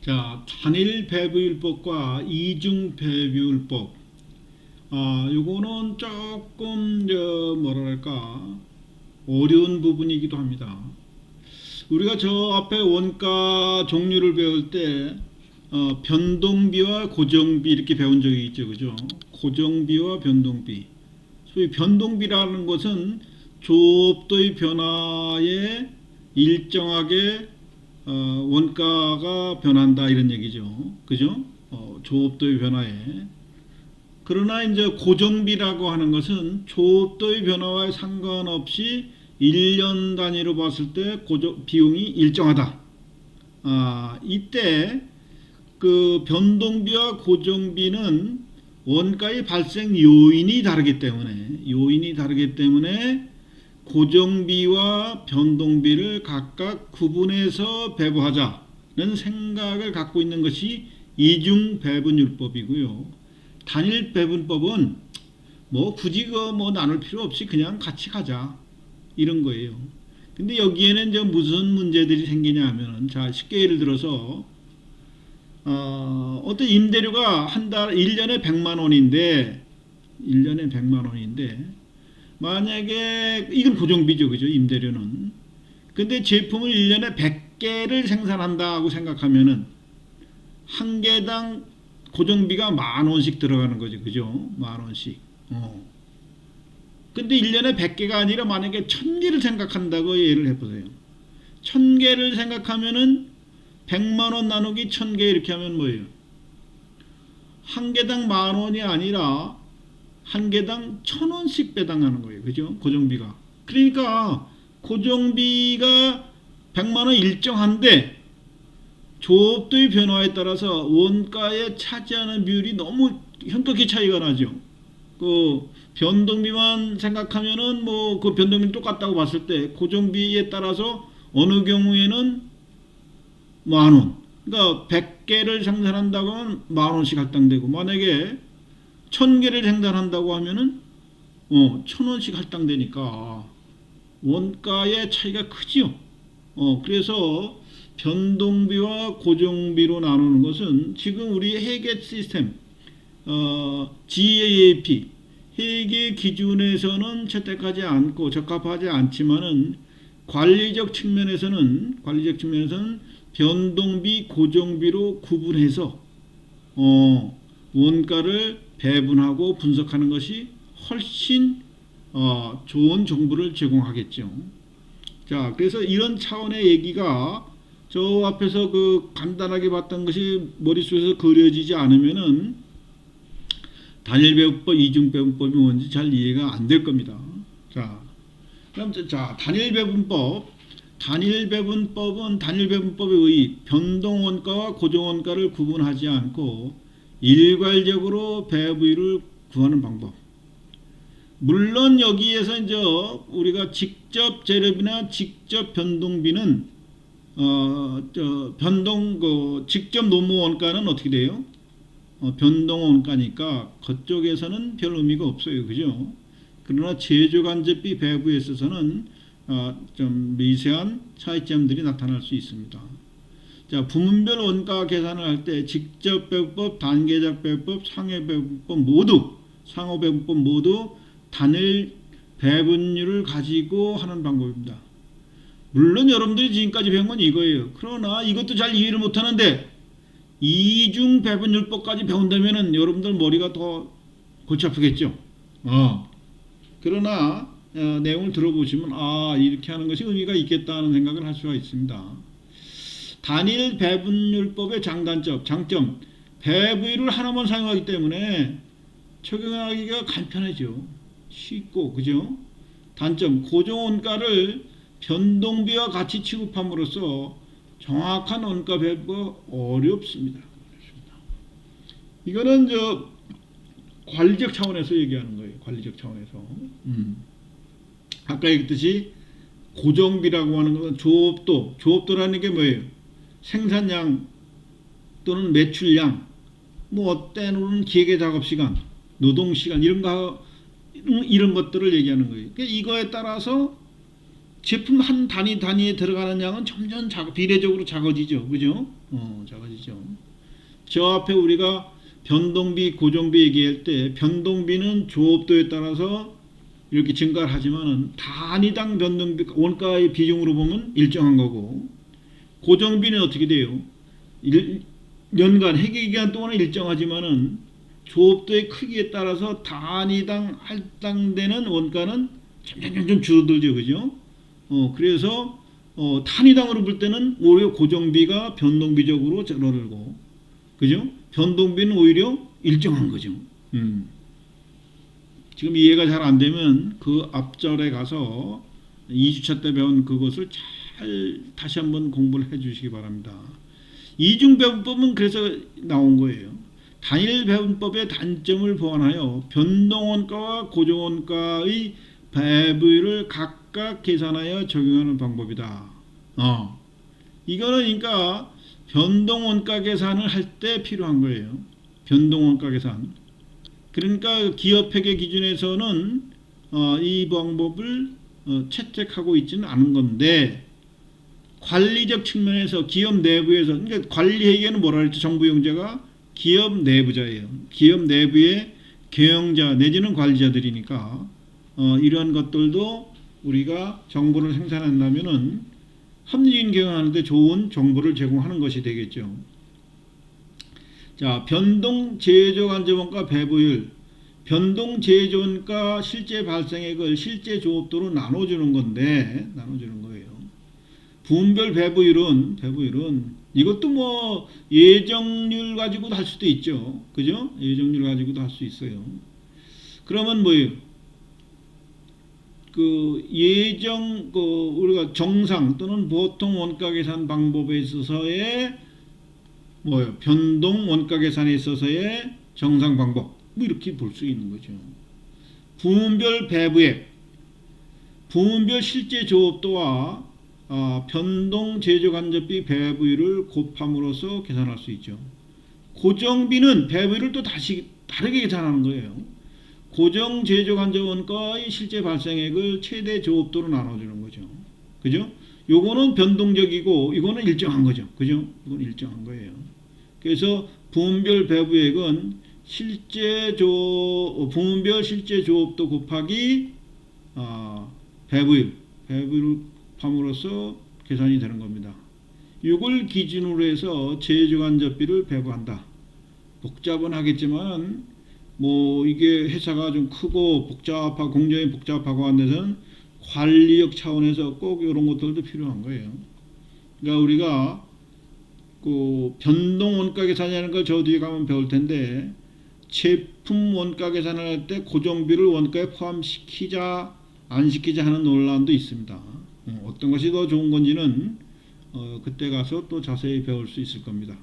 자, 단일 배분율법과 이중 배분율법. 요거는 조금 뭐랄까 어려운 부분이기도 합니다. 우리가 저 앞에 원가 종류를 배울 때 변동비와 고정비 이렇게 배운 적이 있죠, 그죠? 고정비와 변동비. 소위 변동비라는 것은 조업도의 변화에 일정하게 원가가 변한다 이런 얘기죠. 그죠? 조업도의 변화에. 그러나 이제 고정비라고 하는 것은 조업도의 변화와 상관없이 1년 단위로 봤을 때 비용이 일정하다. 이때 그 변동비와 고정비는 원가의 발생 요인이 다르기 때문에 고정비와 변동비를 각각 구분해서 배부하자는 생각을 갖고 있는 것이 이중 배분율법이고요. 단일 배분법은 뭐 굳이 나눌 필요 없이 그냥 같이 가자 이런 거예요. 근데 여기에는 이제 무슨 문제들이 생기냐 하면은, 자, 쉽게 예를 들어서 어떤 임대료가 한 달 1년에 100만 원인데 만약에 이건 고정비죠, 그죠? 임대료는. 근데 제품을 1년에 100개를 생산한다고 생각하면은 한 개당 고정비가 10,000원씩 들어가는 거죠, 그죠? 10,000원씩. 근데 1년에 100개가 아니라 만약에 1000개를 생각한다고 예를 해보세요. 1000개를 생각하면은 100만원 나누기 1000개 이렇게 하면 뭐예요? 한 개당 10,000원이 아니라 한 개당 1,000원씩 배당하는 거예요. 그죠? 고정비가. 그러니까 고정비가 100만원 일정한데 조업도의 변화에 따라서 원가에 차지하는 비율이 너무 현격히 차이가 나죠. 그 변동비만 생각하면은 그 변동비 똑같다고 봤을 때 고정비에 따라서 어느 경우에는 10,000원. 그러니까 100개를 생산한다고 하면 10,000원씩 할당되고, 만약에 1000개를 생산한다고 하면은 1,000원씩 할당되니까 원가의 차이가 크지요. 그래서 변동비와 고정비로 나누는 것은 지금 우리 회계 시스템 GAAP 회계 기준에서는 채택하지 않고 적합하지 않지만은 관리적 측면에서는 변동비, 고정비로 구분해서 원가를 배분하고 분석하는 것이 훨씬 좋은 정보를 제공하겠죠. 자, 그래서 이런 차원의 얘기가 저 앞에서 그 간단하게 봤던 것이 머릿속에서 그려지지 않으면은 단일 배분법, 이중 배분법이 뭔지 잘 이해가 안 될 겁니다. 자, 그럼 단일 배분법은 단일 배분법에 의해 변동 원가와 고정 원가를 구분하지 않고 일괄적으로 배분율을 구하는 방법. 물론 여기에서 이제 우리가 직접 재료비나 직접 변동비는 직접 노무 원가는 어떻게 돼요? 변동 원가니까 그쪽에서는 별 의미가 없어요, 그죠? 그러나 제조간접비 배부에 있어서는 좀 미세한 차이점들이 나타날 수 있습니다. 자, 부문별 원가 계산을 할 때 직접 배분법, 단계적 배분법, 상호 배분법 모두 단일 배분율을 가지고 하는 방법입니다. 물론 여러분들이 지금까지 배운 건 이거예요. 그러나 이것도 잘 이해를 못하는데 이중 배분율법까지 배운다면은 여러분들 머리가 더 골치 아프겠죠. 그러나 내용을 들어보시면 이렇게 하는 것이 의미가 있겠다는 생각을 할 수가 있습니다. 단일 배분율법의 장점, 배분율을 하나만 사용하기 때문에 적용하기가 간편하죠. 쉽고, 그죠? 단점, 고정원가를 변동비와 같이 취급함으로써 정확한 원가 배부가 어렵습니다. 이거는 관리적 차원에서 얘기하는 거예요. 관리적 차원에서. 아까 얘기했듯이 고정비라고 하는 것은 조업도라는 게 뭐예요? 생산량 또는 매출량, 때로는 기계 작업 시간, 노동 시간 이런 것들을 얘기하는 거예요. 그러니까 이거에 따라서 제품 한 단위에 들어가는 양은 점점 비례적으로 작아지죠. 그죠? 작아지죠. 저 앞에 우리가 변동비, 고정비 얘기할 때 변동비는 조업도에 따라서 이렇게 증가를 하지만은 단위당 변동비 원가의 비중으로 보면 일정한 거고, 고정비는 어떻게 돼요? 연간 회계기간 동안은 일정하지만은 조업도의 크기에 따라서 단위당 할당되는 원가는 점점 줄어들죠. 그죠? 그래서 단위당으로 볼 때는 오히려 고정비가 변동비적으로 줄어들고, 그죠? 변동비는 오히려 일정한 거죠. 지금 이해가 잘 안 되면 그 앞절에 가서 2주차 때 배운 그것을 잘 다시 한번 공부를 해 주시기 바랍니다. 이중배분법은 그래서 나온 거예요. 단일 배분법의 단점을 보완하여 변동원가와 고정원가의 배분율을 각각 계산하여 적용하는 방법이다. 이거는 그러니까 변동원가 계산을 할 때 필요한 거예요. 변동원가 계산. 그러니까 기업회계 기준에서는 이 방법을 채택하고 있지는 않은 건데, 관리적 측면에서 기업 내부에서, 그러니까 관리회계는 뭐라 그랬죠? 정부 용제가 기업 내부자예요. 기업 내부의 경영자 내지는 관리자들이니까 이러한 것들도 우리가 정보를 생산한다면은 합리적인 경영하는데 좋은 정보를 제공하는 것이 되겠죠. 자, 변동 제조간접원가 배분율. 변동 제조원가 실제 발생액을 실제 조업도로 나눠주는 건데, 나눠주는 거예요. 분별 배분율은 이것도 뭐 예정률 가지고도 할 수도 있죠. 그죠? 예정률 가지고도 할 수 있어요. 그러면 뭐예요? 그 예정 우리가 정상 또는 보통 원가 계산 방법에 있어서의 뭐예요? 변동 원가 계산에 있어서의 정상 방법, 뭐 이렇게 볼 수 있는 거죠. 분별 배부액, 분별 실제 조업도와 변동 제조간접비 배부율을 곱함으로써 계산할 수 있죠. 고정비는 배부율을 또 다시 다르게 계산하는 거예요. 고정 제조간접 원가의 실제 발생액을 최대 조업도로 나눠주는 거죠. 그죠? 요거는 변동적이고 이거는 일정한 거죠. 그죠? 이건 일정한 거예요. 그래서 분별 배부액은 분별 실제 조업도 곱하기 배부율 곱함으로써 계산이 되는 겁니다. 이걸 기준으로 해서 제조간접비를 배부한다. 복잡은 하겠지만 뭐 이게 회사가 좀 크고 복잡하고 공정이 복잡하고 한 데서는 관리력 차원에서 꼭 이런 것들도 필요한 거예요. 그러니까 우리가 그 변동 원가 계산이라는 걸 저 뒤에 가면 배울 텐데, 제품 원가 계산을 할 때 고정비를 원가에 포함시키자 안 시키자 하는 논란도 있습니다. 어떤 것이 더 좋은 건지는 그때 가서 또 자세히 배울 수 있을 겁니다.